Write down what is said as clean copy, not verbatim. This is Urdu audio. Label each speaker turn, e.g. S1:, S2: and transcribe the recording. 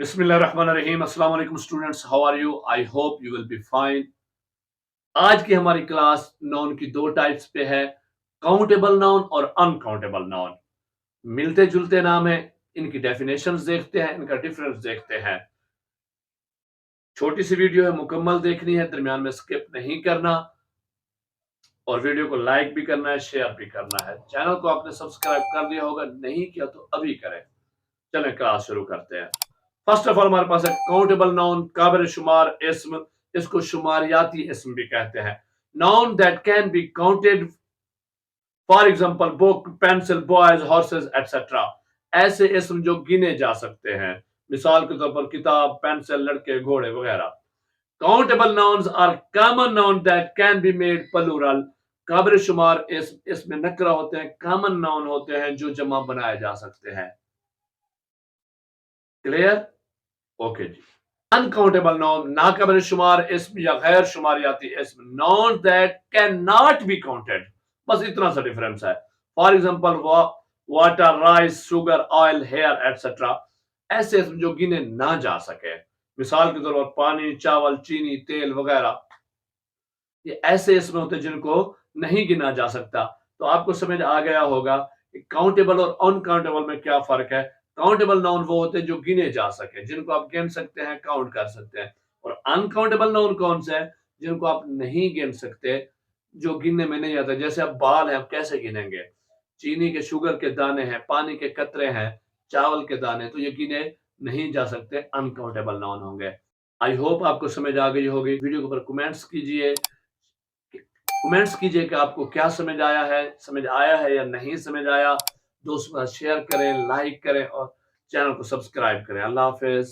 S1: بسم اللہ الرحمن الرحیم. السلام علیکم students, how are you? I hope you will be fine. آج کی ہماری کلاس ناؤن کی دو ٹائپس پہ ہے, کاؤنٹیبل ناؤن اور ان کاؤنٹیبل ناؤن. ملتے جلتے نام ہیں, ان کی ڈیفینیشنز دیکھتے ہیں, ان کا ڈیفرنس دیکھتے ہیں. چھوٹی سی ویڈیو ہے, مکمل دیکھنی ہے, درمیان میں سکپ نہیں کرنا, اور ویڈیو کو لائک بھی کرنا ہے, شیئر بھی کرنا ہے. چینل کو آپ نے سبسکرائب کر لیا ہوگا, نہیں کیا تو ابھی کریں. چلیں کلاس شروع کرتے ہیں. فرسٹ آف آل ہمارے پاس ہے کاؤنٹیبل ناؤن, قابل شمار اسم. اس کو شماریاتی اسم بھی کہتے ہیں. Noun that can be counted, for example book, pencil, boys, horses etcetera. ایسے اسم جو گنے جا سکتے ہیں, مثال کے طور پر کتاب, پینسل, لڑکے, گھوڑے وغیرہ. Countable nouns are common noun that can be made plural. قابل شمار اس میں نکرہ ہوتے ہیں, کامن ناؤن ہوتے ہیں جو جمع بنائے جا سکتے ہیں. کلیئر؟ اوکے جی. انکاؤنٹیبل ناؤن, ناقابل شمار اسم یا غیر شماریاتی اسم. Noun that can not be counted, بس اتنا سا ڈفرنس ہے. For example water, rice, sugar, oil, hair etcetera. ایسے اسم جو گنے نہ جا سکے, مثال کے طور پر پانی, چاول, چینی, تیل وغیرہ. یہ ایسے اسم ہوتے ہیں جن کو نہیں گنا جا سکتا. تو آپ کو سمجھ آ گیا ہوگا کہ کاؤنٹیبل اور ان کاؤنٹیبل میں کیا فرق ہے. کاؤنٹیبل ناؤن وہ ہوتے ہیں جو گنے جا سکے, جن کو آپ گن سکتے ہیں, کاؤنٹ کر سکتے ہیں. اور ان کاؤنٹیبل ناؤن کون سے ہیں؟ جن کو آپ نہیں گن سکتے, جو گننے میں نہیں آتا. جیسے اب بال ہیں, آپ کیسے گنیں گے؟ چینی کے, شوگر کے دانے ہیں, پانی کے قطرے ہیں, چاول کے دانے, تو یہ گنے نہیں جا سکتے, ان کاؤنٹیبل ناؤن ہوں گے. آئی ہوپ آپ کو سمجھ آ گئی ہوگی. ویڈیو کے اوپر کمنٹس کیجئے, کہ آپ کو کیا سمجھ آیا ہے یا نہیں سمجھ آیا. دوستوں کا شیئر کریں, لائک کریں, اور چینل کو سبسکرائب کریں. اللہ حافظ.